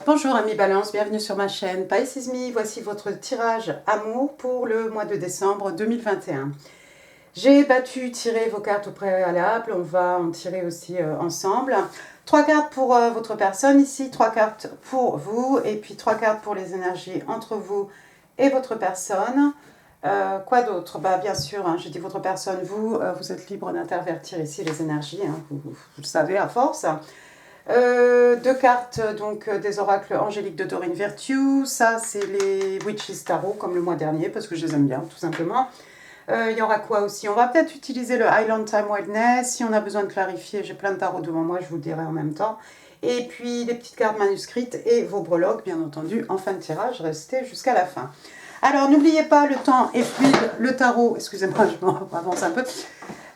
Bonjour amis Balance, bienvenue sur ma chaîne Pisces Me. Voici votre tirage amour pour le mois de décembre 2021. J'ai tiré vos cartes au préalable, on va en tirer aussi ensemble. 3 cartes pour votre personne ici, 3 cartes pour vous et puis 3 cartes pour les énergies entre vous et votre personne. Quoi d'autre? Bien sûr, hein, je dis votre personne, vous êtes libre d'intervertir ici les énergies, hein, vous le savez à force. 2 cartes donc des oracles angéliques de Doreen Virtue. Ça, c'est les Witches Tarot, comme le mois dernier, parce que je les aime bien, tout simplement. Il y aura quoi aussi? On va peut-être utiliser le Highland Time Wildness. Si on a besoin de clarifier, j'ai plein de tarots devant moi, je vous le dirai en même temps. Et puis, des petites cartes manuscrites et vos breloques, bien entendu, en fin de tirage. Restez jusqu'à la fin. Alors, n'oubliez pas, le temps est fluide. Le tarot, excusez-moi, je m'avance un peu.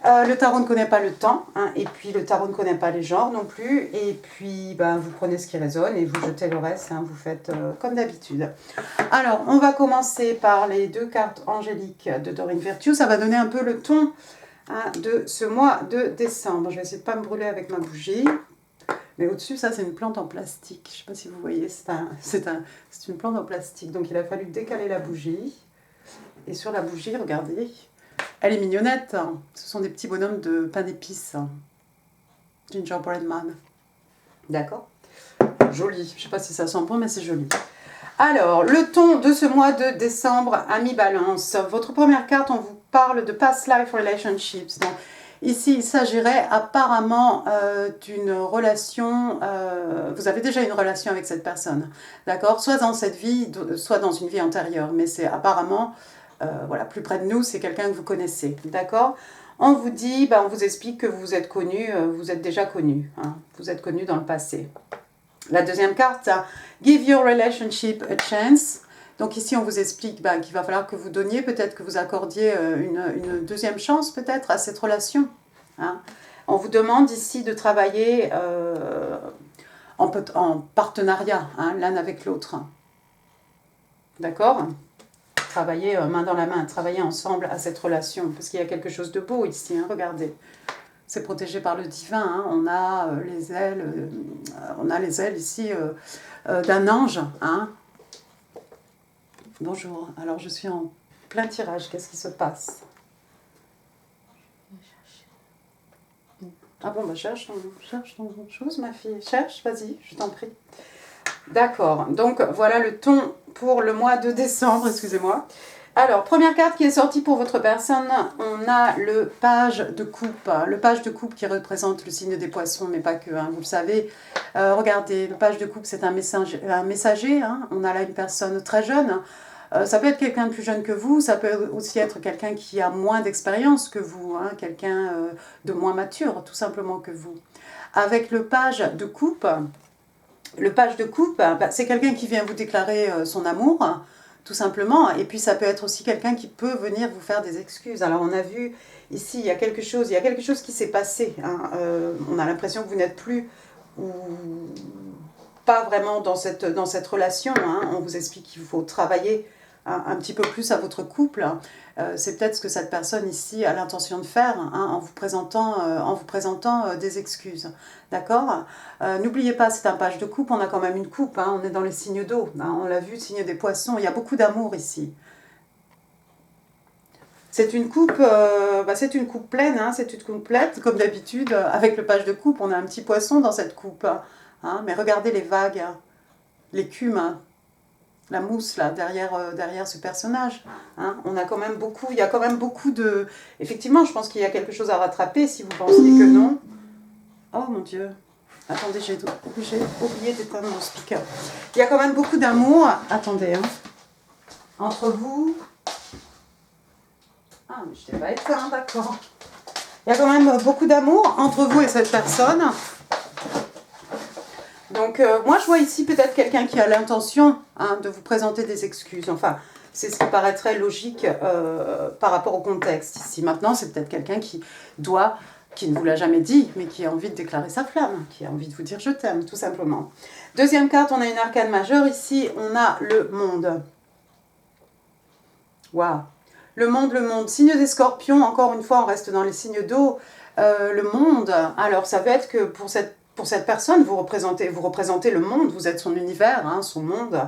Le tarot ne connaît pas le temps, hein, et puis le tarot ne connaît pas les genres non plus, et puis vous prenez ce qui résonne et vous jetez le reste, hein, vous faites comme d'habitude. Alors, on va commencer par les 2 cartes angéliques de Doreen Virtue, ça va donner un peu le ton de ce mois de décembre. Je vais essayer de ne pas me brûler avec ma bougie, mais au-dessus, ça c'est une plante en plastique, je ne sais pas si vous voyez, c'est une plante en plastique, donc il a fallu décaler la bougie, et sur la bougie, regardez, elle est mignonnette, hein. Ce sont des petits bonhommes de pain d'épices. Gingerbread Man. D'accord? Joli. Je ne sais pas si ça sent bon, mais c'est joli. Alors, le ton de ce mois de décembre, ami Balance. Votre première carte, on vous parle de Past Life Relationships. Donc, ici, il s'agirait apparemment d'une relation... vous avez déjà une relation avec cette personne. D'accord? Soit dans cette vie, soit dans une vie antérieure. Mais c'est apparemment... voilà, plus près de nous, c'est quelqu'un que vous connaissez, d'accord? On vous dit, on vous explique que vous êtes connu, vous êtes déjà connu, hein, vous êtes connu dans le passé. La deuxième carte, Give your relationship a chance. Donc ici, on vous explique qu'il va falloir que vous donniez, peut-être que vous accordiez une deuxième chance, peut-être, à cette relation. Hein. On vous demande ici de travailler en partenariat, hein, l'un avec l'autre. D'accord ? Travailler main dans la main, travailler ensemble à cette relation, parce qu'il y a quelque chose de beau ici, hein, regardez. C'est protégé par le divin, hein, on a les ailes ici d'un ange. Hein. Bonjour, alors je suis en plein tirage, qu'est-ce qui se passe? Ah bon, cherche ton chose, ma fille, cherche, vas-y, je t'en prie. D'accord, donc voilà le ton pour le mois de décembre, excusez-moi. Alors, première carte qui est sortie pour votre personne, on a le page de coupe. Le page de coupe qui représente le signe des poissons, mais pas que, hein, vous le savez. Regardez, le page de coupe, c'est un messager. Hein, on a là une personne très jeune. Ça peut être quelqu'un de plus jeune que vous, ça peut aussi être quelqu'un qui a moins d'expérience que vous, hein, quelqu'un de moins mature, tout simplement que vous. Avec le page de coupe... Le page de coupe, c'est quelqu'un qui vient vous déclarer son amour, tout simplement. Et puis ça peut être aussi quelqu'un qui peut venir vous faire des excuses. Alors on a vu ici, il y a quelque chose qui s'est passé. Hein. On a l'impression que vous n'êtes plus ou pas vraiment dans cette relation. Hein. On vous explique qu'il faut travailler un petit peu plus à votre couple. C'est peut-être ce que cette personne ici a l'intention de faire, hein, en vous présentant des excuses. D'accord? N'oubliez pas, c'est un page de coupe, on a quand même une coupe, hein, on est dans les signes d'eau, hein, on l'a vu, signe des poissons, il y a beaucoup d'amour ici. C'est une coupe pleine, hein, c'est une coupe pleine, comme d'habitude, avec le page de coupe, on a un petit poisson dans cette coupe. Hein, mais regardez les vagues, l'écume, hein, la mousse là derrière ce personnage. Hein, on a quand même beaucoup, il y a quand même beaucoup de... Effectivement, je pense qu'il y a quelque chose à rattraper si vous pensiez que non. Oh mon Dieu, attendez, j'ai oublié d'éteindre mon speaker. Il y a quand même beaucoup d'amour, attendez, hein, entre vous. Ah, mais je t'ai pas éteint, d'accord. Il y a quand même beaucoup d'amour entre vous et cette personne. Donc, moi, je vois ici peut-être quelqu'un qui a l'intention, hein, de vous présenter des excuses. Enfin, c'est ce qui paraîtrait logique par rapport au contexte. Ici, maintenant, c'est peut-être quelqu'un qui ne vous l'a jamais dit, mais qui a envie de déclarer sa flamme, qui a envie de vous dire « je t'aime », tout simplement. Deuxième carte, on a une arcane majeure. Ici, on a le monde. Waouh. Le monde. Signe des scorpions, encore une fois, on reste dans les signes d'eau. Le monde, alors ça peut être que pour cette pour cette personne, vous représentez le monde, vous êtes son univers, hein, son monde.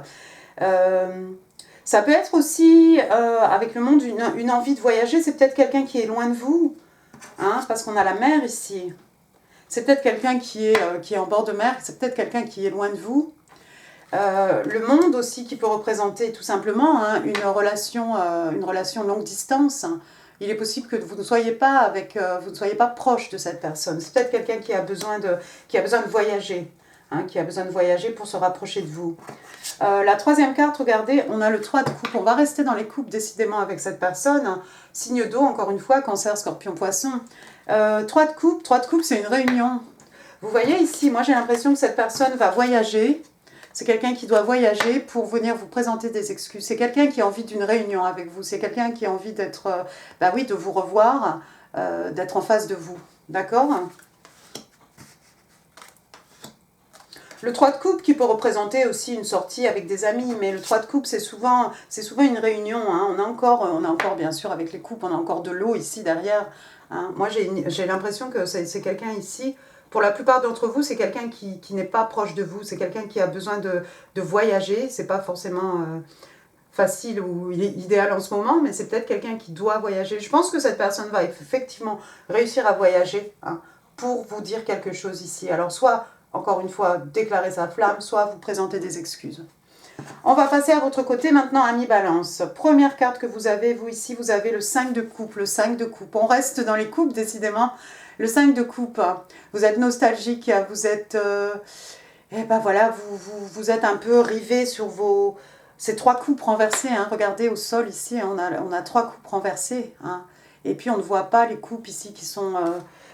Ça peut être aussi, avec le monde, une envie de voyager. C'est peut-être quelqu'un qui est loin de vous, hein, parce qu'on a la mer ici. C'est peut-être quelqu'un qui est en bord de mer, c'est peut-être quelqu'un qui est loin de vous. Le monde aussi qui peut représenter tout simplement, hein, une relation longue distance. Il est possible que vous ne soyez pas proche de cette personne. C'est peut-être quelqu'un qui a besoin de voyager, hein, qui a besoin de voyager pour se rapprocher de vous. La troisième carte, regardez, on a le 3 de coupe. On va rester dans les coupes décidément avec cette personne. Signe d'eau, encore une fois, cancer, scorpion, poisson. 3 de coupe, c'est une réunion. Vous voyez ici, moi j'ai l'impression que cette personne va voyager. C'est quelqu'un qui doit voyager pour venir vous présenter des excuses. C'est quelqu'un qui a envie d'une réunion avec vous. C'est quelqu'un qui a envie d'être, de vous revoir, d'être en face de vous. D'accord ? Le 3 de coupe qui peut représenter aussi une sortie avec des amis, mais le 3 de coupe c'est souvent une réunion. Hein. On a encore bien sûr avec les coupes, on a encore de l'eau ici derrière. Hein. Moi j'ai l'impression que c'est quelqu'un ici, pour la plupart d'entre vous, c'est quelqu'un qui n'est pas proche de vous, c'est quelqu'un qui a besoin de voyager, c'est pas forcément facile ou idéal en ce moment, mais c'est peut-être quelqu'un qui doit voyager. Je pense que cette personne va effectivement réussir à voyager, hein, pour vous dire quelque chose ici. Alors soit, encore une fois, déclarer sa flamme, soit vous présenter des excuses. On va passer à votre côté maintenant, ami Balance. Première carte que vous avez, vous ici, vous avez le 5 de coupe, le 5 de coupe. On reste dans les coupes, décidément. Le 5 de coupe, vous êtes nostalgique, vous êtes... voilà, vous êtes un peu rivé sur ces 3 coupes renversées. Hein. Regardez au sol ici, hein, on a 3 coupes renversées. Hein. Et puis on ne voit pas les coupes ici qui sont...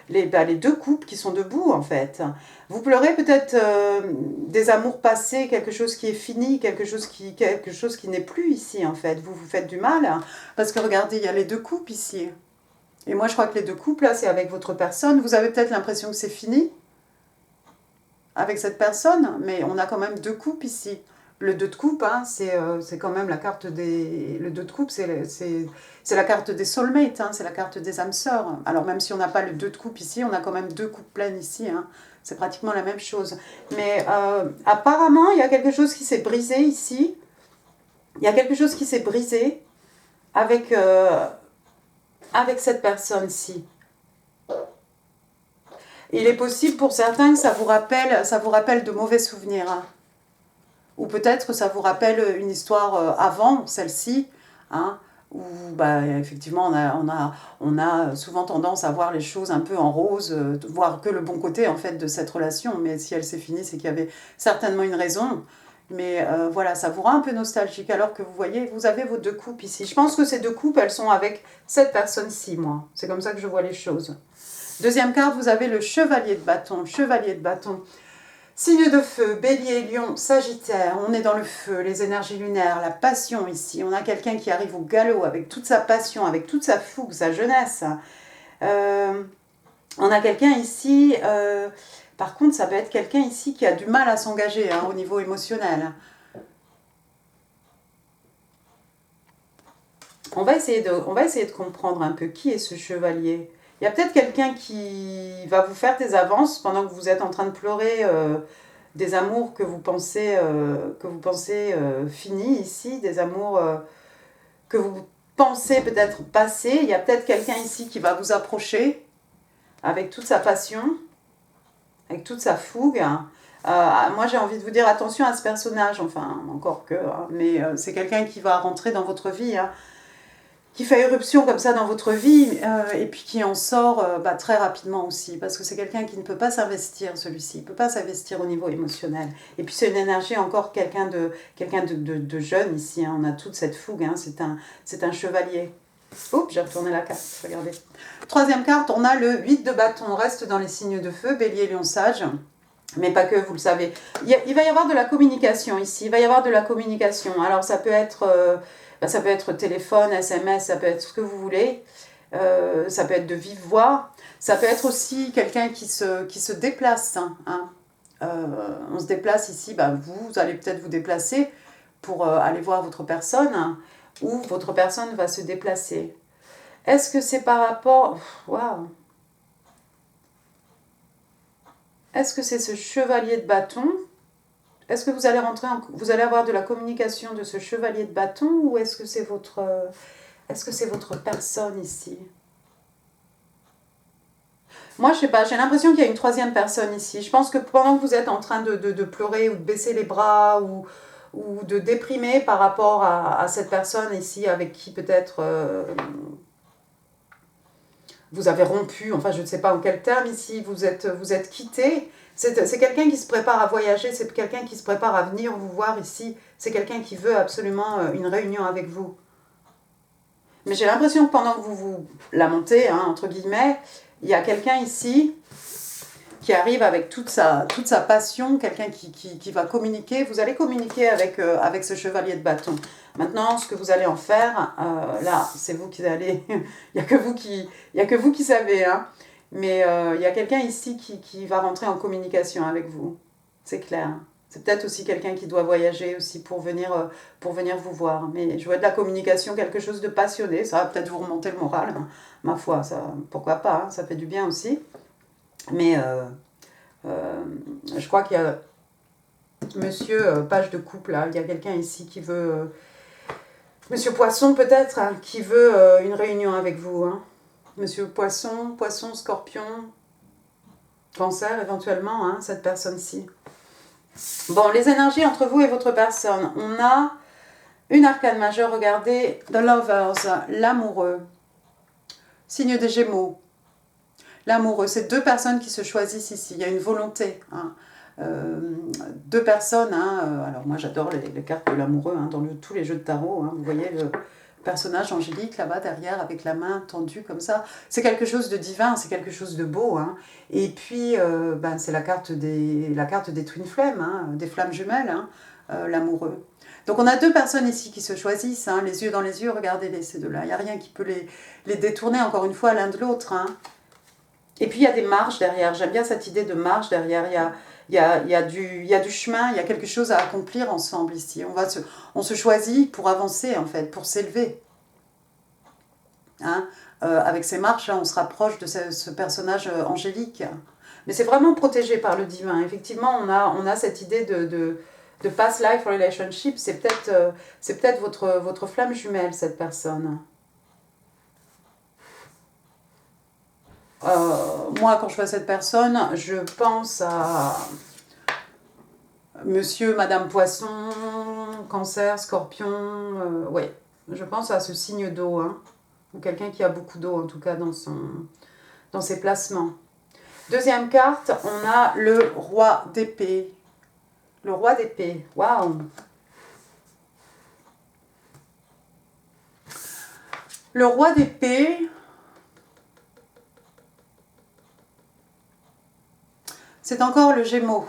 les 2 coupes qui sont debout en fait. Vous pleurez peut-être des amours passés, quelque chose qui est fini, quelque chose qui n'est plus ici en fait. Vous vous faites du mal, hein, parce que regardez, il y a les 2 coupes ici. Et moi je crois que les 2 coupes là c'est avec votre personne. Vous avez peut-être l'impression que c'est fini avec cette personne, mais on a quand même 2 coupes ici. Le 2 de coupe, hein, c'est quand même la carte des... Le 2 de coupe, c'est la carte des soulmates, hein, c'est la carte des âmes sœurs. Alors même si on n'a pas le 2 de coupe ici, on a quand même 2 coupes pleines ici. Hein. C'est pratiquement la même chose. Mais apparemment, il y a quelque chose qui s'est brisé ici. Il y a quelque chose qui s'est brisé avec cette personne-ci. Il est possible pour certains que ça vous rappelle de mauvais souvenirs. Hein. Ou peut-être ça vous rappelle une histoire avant celle-ci, hein, où effectivement on a souvent tendance à voir les choses un peu en rose, voir que le bon côté en fait de cette relation, mais si elle s'est finie, c'est qu'il y avait certainement une raison. Mais voilà, ça vous rend un peu nostalgique, alors que vous voyez, vous avez vos 2 coupes ici. Je pense que ces 2 coupes, elles sont avec cette personne-ci, moi. C'est comme ça que je vois les choses. Deuxième carte, vous avez le chevalier de bâton. Chevalier de bâton. Signe de feu, bélier, lion, sagittaire, on est dans le feu, les énergies lunaires, la passion ici. On a quelqu'un qui arrive au galop avec toute sa passion, avec toute sa fougue, sa jeunesse. On a quelqu'un ici, par contre ça peut être quelqu'un ici qui a du mal à s'engager, hein, au niveau émotionnel. On va essayer de comprendre un peu qui est ce chevalier. Il y a peut-être quelqu'un qui va vous faire des avances pendant que vous êtes en train de pleurer des amours que vous pensez finis ici, des amours que vous pensez peut-être passés. Il y a peut-être quelqu'un ici qui va vous approcher avec toute sa passion, avec toute sa fougue. Moi j'ai envie de vous dire attention à ce personnage, enfin encore que, hein, mais c'est quelqu'un qui va rentrer dans votre vie, hein, qui fait éruption comme ça dans votre vie, et puis qui en sort très rapidement aussi, parce que c'est quelqu'un qui ne peut pas s'investir, celui-ci, il ne peut pas s'investir au niveau émotionnel. Et puis c'est une énergie encore quelqu'un de jeune ici, hein, on a toute cette fougue, hein, c'est un chevalier. Oups, j'ai retourné la carte, regardez. Troisième carte, on a le 8 de bâton, on reste dans les signes de feu, bélier, lion, sage, mais pas que, vous le savez. Il va y avoir de la communication ici, il va y avoir de la communication, alors ça peut être téléphone, SMS, ça peut être ce que vous voulez. Ça peut être de vive voix. Ça peut être aussi quelqu'un qui se déplace. Hein. On se déplace ici, vous allez peut-être vous déplacer pour aller voir votre personne, hein, ou votre personne va se déplacer. Est-ce que c'est par rapport... Waouh. Est-ce que c'est ce chevalier de bâton? Est-ce que vous allez vous allez avoir de la communication de ce chevalier de bâton ou est-ce que c'est votre personne ici? Moi, je sais pas, j'ai l'impression qu'il y a une troisième personne ici. Je pense que pendant que vous êtes en train de pleurer ou de baisser les bras ou de déprimer par rapport à cette personne ici avec qui peut-être vous avez rompu, enfin je ne sais pas en quel terme ici, vous êtes quitté. C'est quelqu'un qui se prépare à voyager, c'est quelqu'un qui se prépare à venir vous voir ici. C'est quelqu'un qui veut absolument une réunion avec vous. Mais j'ai l'impression que pendant que vous lamentez, hein, entre guillemets, il y a quelqu'un ici qui arrive avec toute sa passion, quelqu'un qui va communiquer. Vous allez communiquer avec ce chevalier de bâton. Maintenant, ce que vous allez en faire, là, c'est vous qui allez... il n'y a que vous qui savez. Hein. Mais il y a quelqu'un ici qui va rentrer en communication avec vous. C'est clair. C'est peut-être aussi quelqu'un qui doit voyager aussi pour venir vous voir. Mais je vois de la communication, quelque chose de passionné. Ça va peut-être vous remonter le moral. Hein. Ma foi, ça, pourquoi pas, hein, ça fait du bien aussi. Mais je crois qu'il y a monsieur page de couple, là, il y a quelqu'un ici qui veut... monsieur Poisson peut-être, hein, qui veut une réunion avec vous. Hein. Monsieur Poisson, Scorpion, Cancer éventuellement, hein, cette personne-ci. Bon, les énergies entre vous et votre personne. On a une arcane majeure, regardez, The Lovers, l'amoureux. Signe des Gémeaux. L'amoureux, c'est deux personnes qui se choisissent ici. Il y a une volonté. Hein. Deux personnes. Hein, alors moi j'adore les cartes de l'amoureux hein, dans tous les jeux de tarot. Hein, vous voyez le personnage angélique là-bas derrière avec la main tendue comme ça. C'est quelque chose de divin, c'est quelque chose de beau. Hein. Et puis c'est la carte des Twin Flames, hein, des flammes jumelles, hein, l'amoureux. Donc on a deux personnes ici qui se choisissent, hein, les yeux dans les yeux, regardez-les ces deux-là. Il n'y a rien qui peut les détourner encore une fois l'un de l'autre. Hein. Et puis il y a des marches derrière, j'aime bien cette idée de marche derrière, il y a du chemin, il y a quelque chose à accomplir ensemble ici. On se choisit pour avancer en fait, pour s'élever. Hein avec ces marches, là, on se rapproche de ce personnage angélique. Mais c'est vraiment protégé par le divin. Effectivement, on a cette idée de past life relationship, c'est peut-être votre flamme jumelle, cette personne. Moi, quand je vois cette personne, je pense à monsieur, madame poisson, cancer, scorpion. Ouais, je pense à ce signe d'eau, hein, ou quelqu'un qui a beaucoup d'eau, en tout cas, dans ses placements. Deuxième carte, on a le roi d'épée. Le roi d'épée, waouh! Le roi d'épée... c'est encore le Gémeaux,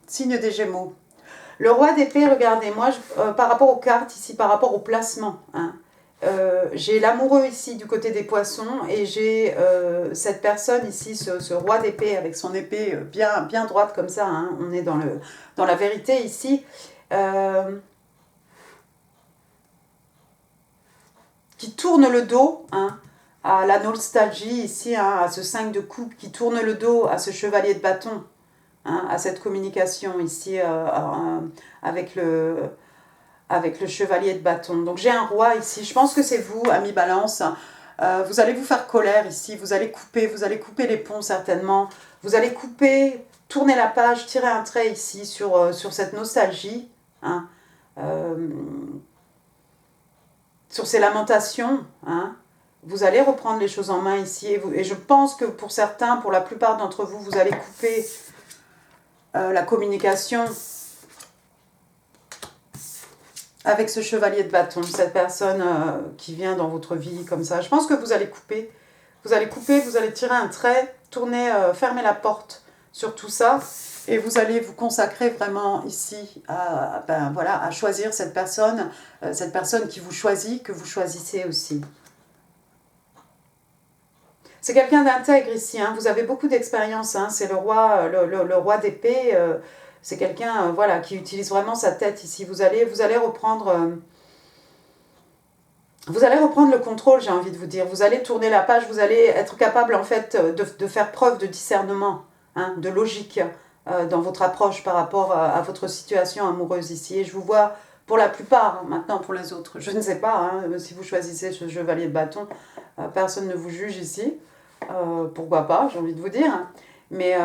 signe des Gémeaux. Le roi d'épée, regardez, moi, par rapport aux cartes ici, par rapport au placement, hein, j'ai l'amoureux ici du côté des poissons et j'ai cette personne ici, ce roi d'épée avec son épée bien droite comme ça, hein, on est dans la vérité ici, qui tourne le dos, hein, à la nostalgie ici, hein, à ce 5 de coupe, qui tourne le dos à ce chevalier de bâton, hein, à cette communication ici avec le chevalier de bâton. Donc j'ai un roi ici, je pense que c'est vous, ami Balance. Vous allez vous faire colère ici, vous allez couper les ponts certainement, vous allez couper, tourner la page, tirer un trait ici sur cette nostalgie, hein, sur ces lamentations, hein. Vous allez reprendre les choses en main ici et je pense que pour certains, pour la plupart d'entre vous, vous allez couper la communication avec ce chevalier de bâton, cette personne qui vient dans votre vie comme ça. Je pense que vous allez couper, vous allez tirer un trait, tourner, fermer la porte sur tout ça et vous allez vous consacrer vraiment ici à choisir cette personne qui vous choisit, que vous choisissez aussi. C'est quelqu'un d'intègre ici, hein. Vous avez beaucoup d'expérience, hein. C'est le roi d'épée, c'est quelqu'un voilà, qui utilise vraiment sa tête ici. Vous allez reprendre le contrôle, j'ai envie de vous dire. Vous allez tourner la page, vous allez être capable en fait de faire preuve de discernement. hein, de logique dans votre approche par rapport à votre situation amoureuse ici. Et je vous vois pour la plupart, maintenant pour les autres, je ne sais pas, hein, si vous choisissez ce chevalier de bâton, personne ne vous juge ici. Pourquoi pas, j'ai envie de vous dire. Mais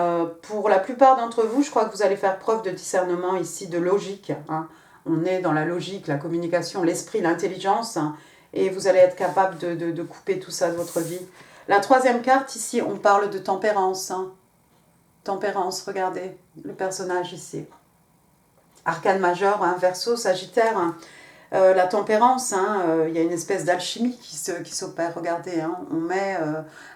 pour la plupart d'entre vous, je crois que vous allez faire preuve de discernement ici, de logique. Hein. On est dans la logique, la communication, l'esprit, l'intelligence. Hein, et vous allez être capable de couper tout ça de votre vie. La troisième carte, ici, on parle de tempérance. Hein. Tempérance, regardez le personnage ici. Arcane majeur, hein, Verseau, Sagittaire. Hein. La tempérance, hein, y a une espèce d'alchimie qui s'opère. Regardez, hein, on met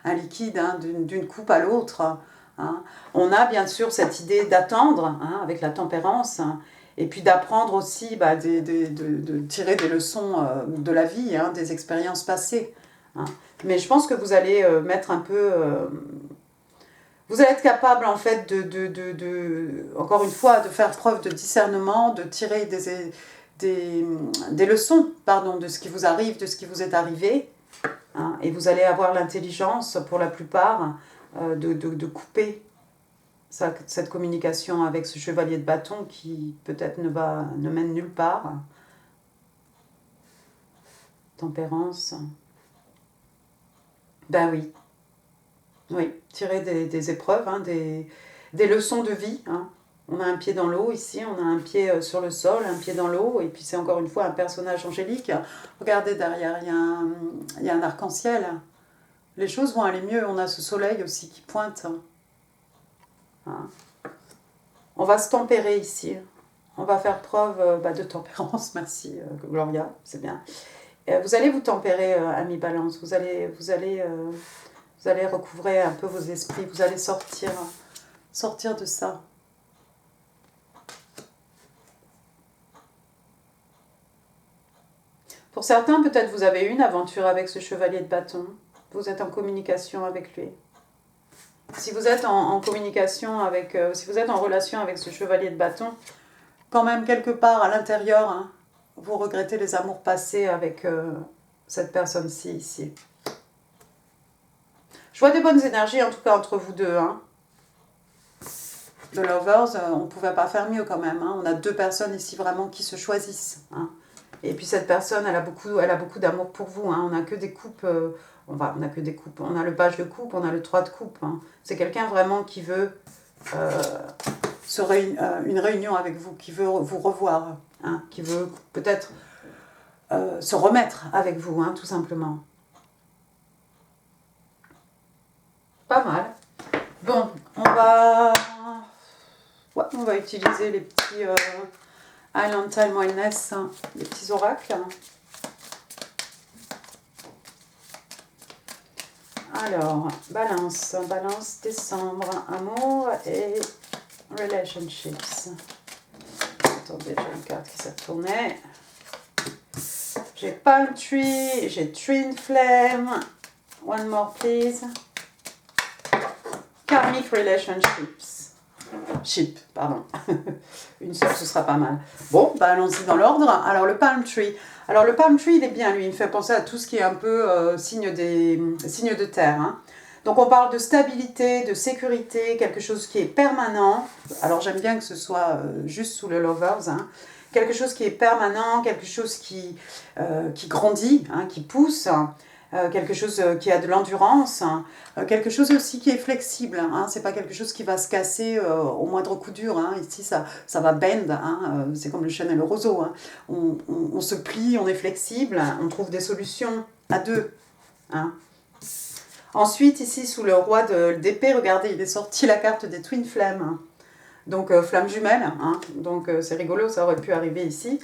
un liquide hein, d'une coupe à l'autre. Hein. On a bien sûr cette idée d'attendre hein, avec la tempérance. Hein, et puis d'apprendre aussi, de tirer des leçons de la vie, hein, des expériences passées. Hein. Mais je pense que vous allez mettre un peu... vous allez être capable, en fait, encore une fois, de faire preuve de discernement, de tirer des leçons, pardon, de ce qui vous arrive, de ce qui vous est arrivé. Hein, et vous allez avoir l'intelligence, pour la plupart, de couper cette communication avec ce chevalier de bâton qui peut-être ne mène nulle part. Tempérance. Ben oui. Oui, tirer des épreuves, hein, des leçons de vie. Hein. On a un pied dans l'eau ici, on a un pied sur le sol, un pied dans l'eau, et puis c'est encore une fois un personnage angélique. Regardez derrière, il y a un arc-en-ciel. Les choses vont aller mieux, on a ce soleil aussi qui pointe. Hein. On va se tempérer ici. On va faire preuve de tempérance, merci Gloria, c'est bien. Vous allez vous tempérer, ami Balance, vous allez recouvrer un peu vos esprits, vous allez sortir de ça. Pour certains, peut-être vous avez eu une aventure avec ce chevalier de bâton. Vous êtes en communication avec lui. Si vous êtes en communication avec, si vous êtes en relation avec ce chevalier de bâton, quand même quelque part à l'intérieur, hein, vous regrettez les amours passés avec cette personne-ci ici. Je vois des bonnes énergies en tout cas entre vous deux. Hein. The Lovers, on ne pouvait pas faire mieux quand même. Hein. On a deux personnes ici vraiment qui se choisissent. Hein. Et puis cette personne, elle a beaucoup d'amour pour vous. Hein. On n'a que des coupes. On a que des coupes. On a le page de coupe, on a le 3 de coupe. Hein. C'est quelqu'un vraiment qui veut une réunion avec vous, qui veut vous revoir, hein, qui veut peut-être se remettre avec vous, hein, tout simplement. Pas mal. Bon, on va utiliser les petits Island Time Wellness, hein, les petits oracles. Alors, balance, décembre, amour et relationships. Attendez, j'ai une carte qui s'est retournée. J'ai Palm Tree, j'ai Twin Flame. One more please. Karmic relationships. Pardon. Une seule, ce sera pas mal. Bon, allons-y dans l'ordre. Alors, le Palm Tree. Alors, le Palm Tree, il est bien, lui. Il me fait penser à tout ce qui est un peu signe de terre. Hein. Donc, on parle de stabilité, de sécurité, quelque chose qui est permanent. Alors, j'aime bien que ce soit juste sous le Lovers. Hein. Quelque chose qui est permanent, quelque chose qui grandit, hein, qui pousse. Quelque chose qui a de l'endurance, hein, quelque chose aussi qui est flexible. Hein, c'est pas quelque chose qui va se casser au moindre coup dur. Hein, ici, ça va bend. Hein, c'est comme le chêne et le roseau. Hein. On se plie, on est flexible, on trouve des solutions à deux. Hein. Ensuite, ici, sous le roi d'épée, regardez, il est sorti la carte des Twin Flames. Hein. Donc, flammes jumelles. Hein, donc, c'est rigolo, ça aurait pu arriver ici.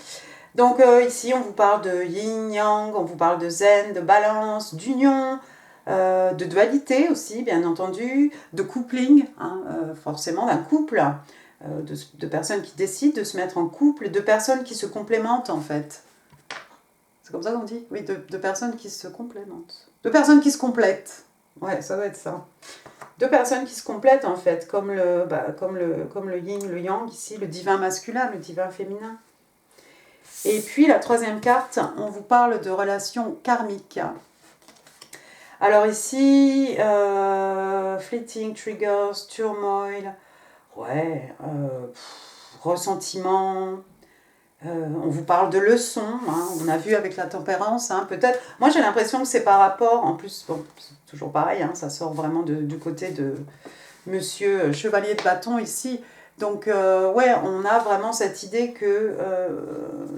Donc ici, on vous parle de yin-yang, on vous parle de zen, de balance, d'union, de dualité aussi, bien entendu, de coupling, hein, forcément d'un couple, de personnes qui décident de se mettre en couple, de personnes qui se complémentent en fait. C'est comme ça qu'on dit? Oui, de personnes qui se complémentent. De personnes qui se complètent. Ouais, ça doit être ça. Deux personnes qui se complètent en fait, comme le yin, le yang ici, le divin masculin, le divin féminin. Et puis la troisième carte, on vous parle de relations karmiques. Alors ici, fleeting, triggers, turmoil, ouais, ressentiment, on vous parle de leçons, hein, on a vu avec la tempérance, hein, peut-être. Moi j'ai l'impression que c'est par rapport, en plus, bon, c'est toujours pareil, hein, ça sort vraiment du côté de Monsieur Chevalier de Bâton ici. Donc ouais, on a vraiment cette idée que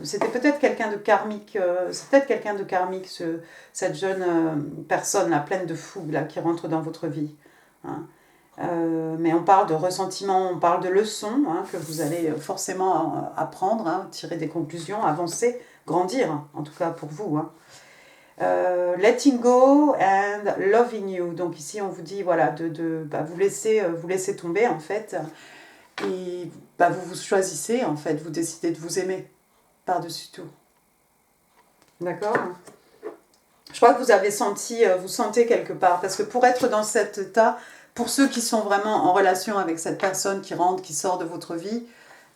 c'était peut-être quelqu'un de karmique, c'est peut-être quelqu'un de karmique, cette jeune personne là, pleine de fougue là, qui rentre dans votre vie. Hein. Mais on parle de ressentiment, on parle de leçons hein, que vous allez forcément apprendre, hein, tirer des conclusions, avancer, grandir, en tout cas pour vous. Hein. Letting go and loving you. Donc ici on vous dit voilà bah, vous laissez tomber en fait et bah, vous choisissez en fait, vous décidez de vous aimer par-dessus tout. D'accord ? Je crois que vous avez senti, vous sentez quelque part, parce que pour être dans cet état, pour ceux qui sont vraiment en relation avec cette personne qui rentre, qui sort de votre vie,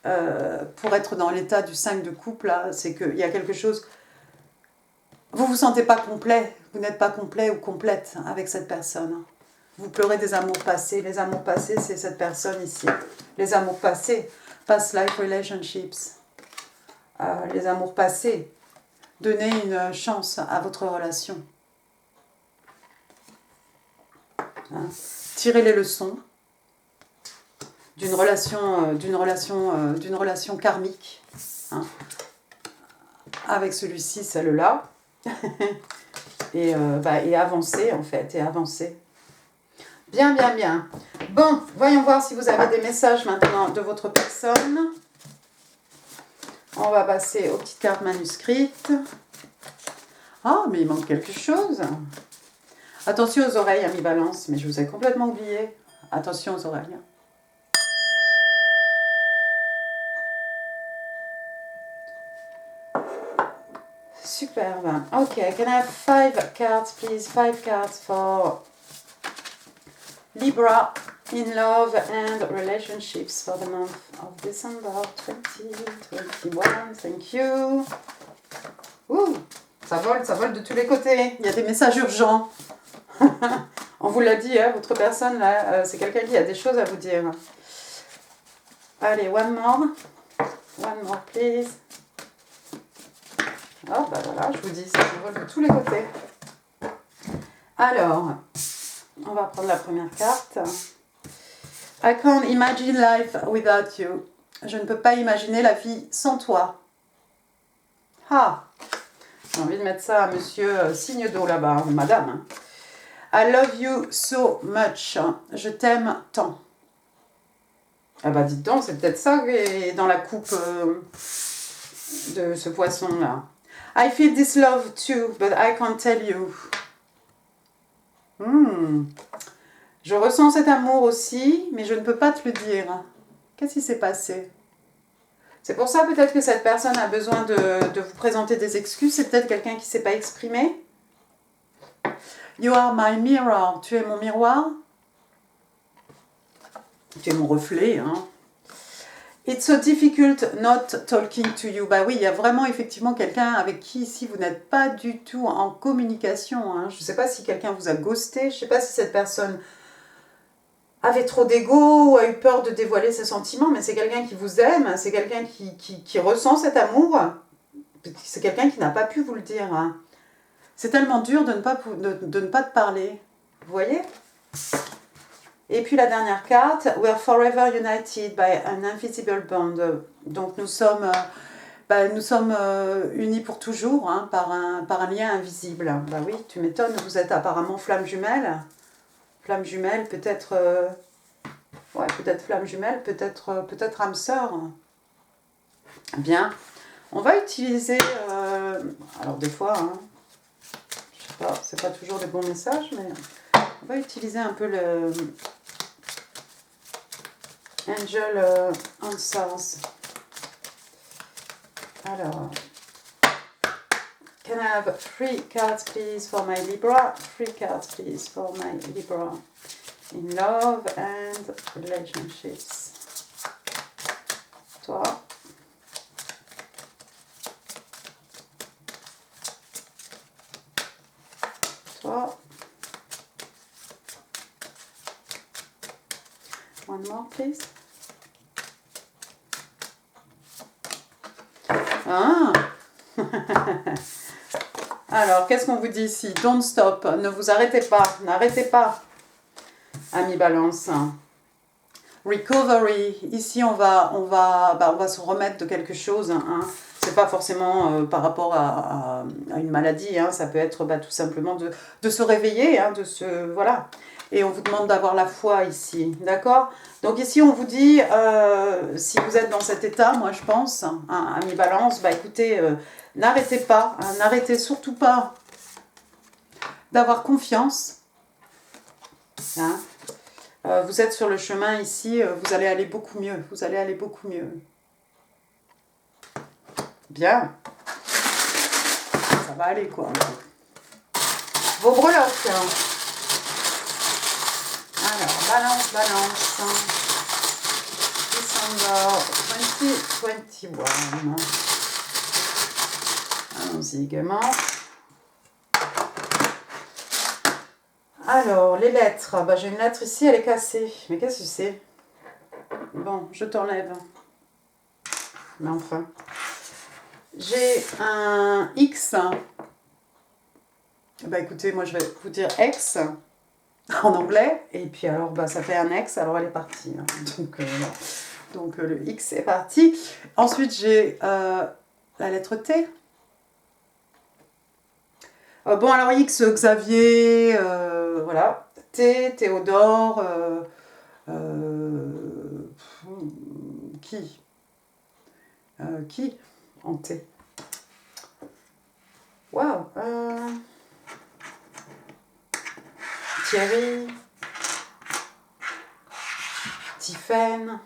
pour être dans l'état du 5 de coupe, là, c'est qu'il y a quelque chose... Vous ne vous sentez pas complet, vous n'êtes pas complet ou complète avec cette personne. Vous pleurez des amours passés. Les amours passés, c'est cette personne ici. Les amours passés, past life relationships. Les amours passés. Donnez une chance à votre relation. Hein. Tirez les leçons d'une relation karmique. Hein. Avec celui-ci, celle-là. et avancer en fait, et avancer. Bien, bien, bien. Bon, voyons voir si vous avez des messages maintenant de votre personne. On va passer aux petites cartes manuscrites. Ah, mais il manque quelque chose. Attention aux oreilles, ami Balance, mais je vous ai complètement oublié. Attention aux oreilles. Superbe. Ok, can I have 5 cards, please? 5 cards for Libra in love and relationships for the month of December 2021. Thank you. Ouh, ça vole de tous les côtés. Il y a des messages urgents. On vous l'a dit, hein, votre personne, là, c'est quelqu'un qui a des choses à vous dire. Allez, one more. One more, please. Oh, bah voilà, je vous dis, ça vole de tous les côtés. Alors, on va prendre la première carte. I can't imagine life without you. Je ne peux pas imaginer la vie sans toi. Ah, j'ai envie de mettre ça à monsieur signe d'eau là-bas, ou madame. Hein. I love you so much. Je t'aime tant. Ah bah dites donc, c'est peut-être ça qui est dans la coupe de ce poisson-là. I feel this love too, but I can't tell you. Je ressens cet amour aussi, mais je ne peux pas te le dire. Qu'est-ce qui s'est passé? C'est pour ça peut-être que cette personne a besoin de vous présenter des excuses. C'est peut-être quelqu'un qui ne s'est pas exprimé. You are my mirror. Tu es mon miroir. Tu es mon reflet. Hein. It's so difficult not talking to you. Bah oui, il y a vraiment effectivement quelqu'un avec qui ici vous n'êtes pas du tout en communication. Hein. Je ne sais pas si quelqu'un vous a ghosté. Je ne sais pas si cette personne avait trop d'ego ou a eu peur de dévoiler ses sentiments, mais c'est quelqu'un qui vous aime, c'est quelqu'un qui ressent cet amour, c'est quelqu'un qui n'a pas pu vous le dire. Hein. C'est tellement dur de ne pas te parler. Vous voyez? Et puis la dernière carte, we are forever united by an invisible bond. Donc nous sommes unis pour toujours hein, par un lien invisible. Bah oui, tu m'étonnes, vous êtes apparemment flamme jumelle. Flamme jumelle, peut-être peut-être flamme jumelle, peut-être âme sœur. Bien. On va utiliser, alors des fois, hein, je sais pas, c'est pas toujours des bons messages, mais on va utiliser un peu le Angel Answers. Alors, can I have 3 cards please for my Libra? 3 cards please for my Libra in love and relationships. Toi. Toi. One more, please. Ah. Alors, qu'est-ce qu'on vous dit ici? Don't stop. Ne vous arrêtez pas. N'arrêtez pas. Ami Balance. Recovery. Ici, on va se remettre de quelque chose. Hein. C'est pas forcément par rapport à une maladie. Hein. Ça peut être tout simplement de se réveiller, hein, voilà. Et on vous demande d'avoir la foi ici, d'accord? Donc ici, on vous dit, si vous êtes dans cet état, moi je pense, hein, ami Balance, écoutez, n'arrêtez pas, hein, n'arrêtez surtout pas d'avoir confiance. Hein. Vous êtes sur le chemin ici, vous allez aller beaucoup mieux, vous allez aller beaucoup mieux. Bien. Ça va aller, quoi. Vos breloques. Alors, balance. December 2021. Allons-y gaiement. Alors, les lettres. J'ai une lettre ici, elle est cassée. Mais qu'est-ce que c'est? Bon, je t'enlève. Mais enfin. J'ai un X. Écoutez, moi je vais vous dire X en anglais. Et puis alors, ça fait un X, alors elle est partie. Hein. Donc le X est parti. Ensuite, j'ai la lettre T. Bon, alors X, Xavier, voilà. T, Théodore, qui en T? Waouh. Thierry, Tiphaine.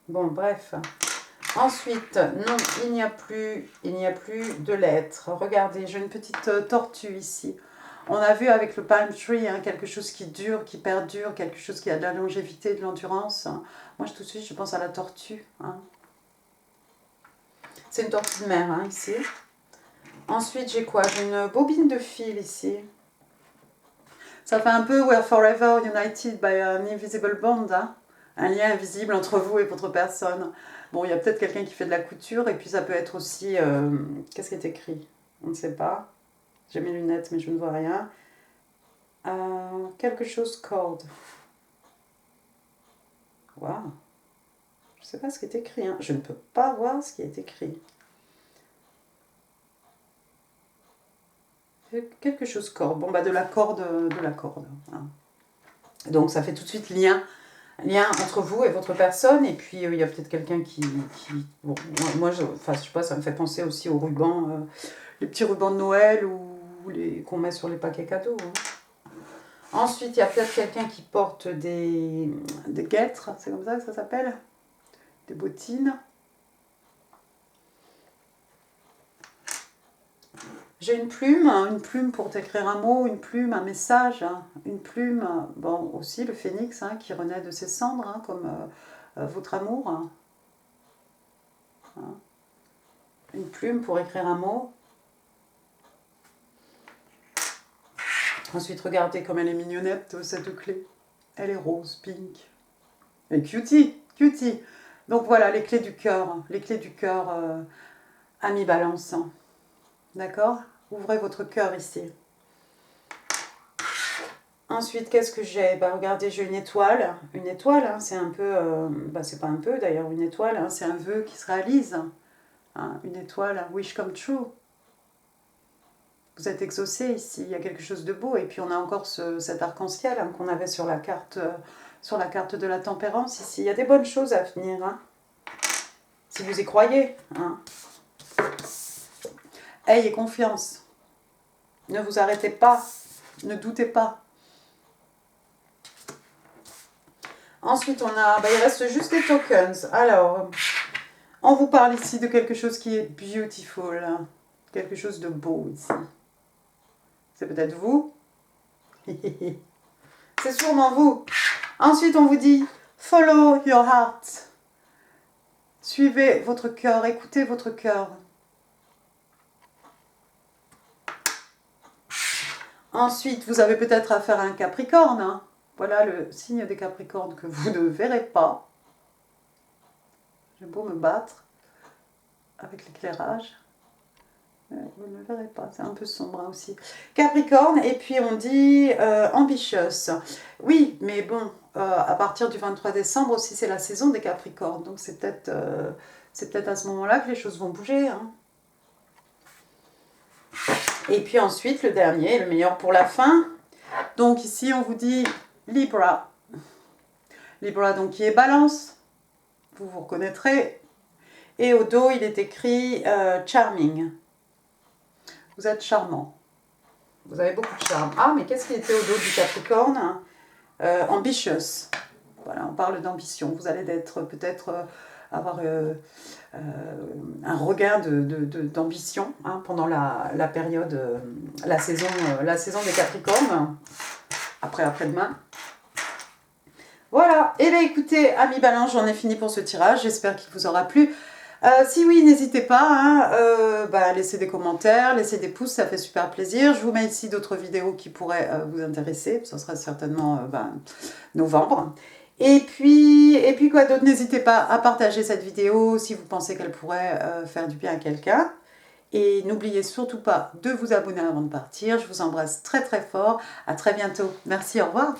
Bon, bref. Ensuite, non, il n'y a plus de lettres. Regardez, j'ai une petite tortue ici. On a vu avec le palm tree, hein, quelque chose qui dure, qui perdure, quelque chose qui a de la longévité, de l'endurance. Moi, tout de suite, je pense à la tortue. Hein. C'est une tortue de mer, hein, ici. Ensuite, j'ai quoi? J'ai une bobine de fil ici. Ça fait un peu We're forever united by an invisible bond. Hein. Un lien invisible entre vous et votre personne. Bon, il y a peut-être quelqu'un qui fait de la couture, et puis ça peut être aussi... qu'est-ce qui est écrit? On ne sait pas. J'ai mes lunettes, mais je ne vois rien. Quelque chose corde. Waouh. Je ne sais pas ce qui est écrit. Hein. Je ne peux pas voir ce qui est écrit. Quelque chose corde. Bon, de la corde. Hein. Donc, ça fait tout de suite lien entre vous et votre personne. Et puis, il y a peut-être quelqu'un qui... Bon, moi, je sais pas, ça me fait penser aussi aux rubans, les petits rubans de Noël ou qu'on met sur les paquets cadeaux. Hein. Ensuite, il y a peut-être quelqu'un qui porte des guêtres, c'est comme ça que ça s'appelle? Des bottines. J'ai une plume pour t'écrire un mot, une plume, un message, hein, une plume, bon, aussi le phénix, hein, qui renaît de ses cendres, hein, comme votre amour. Hein. Une plume pour écrire un mot. Ensuite, regardez comme elle est mignonnette, cette clé. Elle est rose, pink. Et cutie. Donc voilà, les clés du cœur, ami Balance. D'accord? Ouvrez votre cœur ici. Ensuite, qu'est-ce que j'ai? Regardez, j'ai une étoile. Une étoile, hein, c'est un peu... c'est pas un peu d'ailleurs, une étoile, hein, c'est un vœu qui se réalise. Hein, une étoile, un wish come true. Vous êtes exaucé ici, il y a quelque chose de beau. Et puis on a encore cet arc-en-ciel, hein, qu'on avait sur la carte de la tempérance ici. Il y a des bonnes choses à venir, hein, si vous y croyez. Hein. Ayez confiance. Ne vous arrêtez pas. Ne doutez pas. Ensuite, on a... il reste juste les tokens. Alors, on vous parle ici de quelque chose qui est beautiful. Hein. Quelque chose de beau ici. C'est peut-être vous. C'est sûrement vous. Ensuite, on vous dit « Follow your heart ». Suivez votre cœur, écoutez votre cœur. Ensuite, vous avez peut-être affaire à un Capricorne. Hein. Voilà le signe des Capricornes que vous ne verrez pas. J'ai beau me battre avec l'éclairage. Vous ne le verrez pas, c'est un peu sombre hein, aussi. Capricorne, et puis on dit ambitious. Oui, mais bon, à partir du 23 décembre aussi, c'est la saison des Capricornes. Donc c'est peut-être à ce moment-là que les choses vont bouger. Hein. Et puis ensuite, le dernier, le meilleur pour la fin. Donc ici, on vous dit Libra. Libra, donc qui est Balance. Vous vous reconnaîtrez. Et au dos, il est écrit Charming. Vous êtes charmant. Vous avez beaucoup de charme. Ah, mais qu'est-ce qui était au dos du Capricorne ambitious. Voilà, on parle d'ambition. Vous allez peut-être avoir un regain d'ambition hein, pendant la période, la saison des Capricornes. Après-demain. Voilà. Et bien écoutez, amis Balance, j'en ai fini pour ce tirage. J'espère qu'il vous aura plu. Si oui, n'hésitez pas, hein, laissez des commentaires, laissez des pouces, ça fait super plaisir. Je vous mets ici d'autres vidéos qui pourraient vous intéresser, ce sera certainement novembre. Et puis quoi d'autre, n'hésitez pas à partager cette vidéo si vous pensez qu'elle pourrait faire du bien à quelqu'un. Et n'oubliez surtout pas de vous abonner avant de partir. Je vous embrasse très très fort, à très bientôt. Merci, au revoir.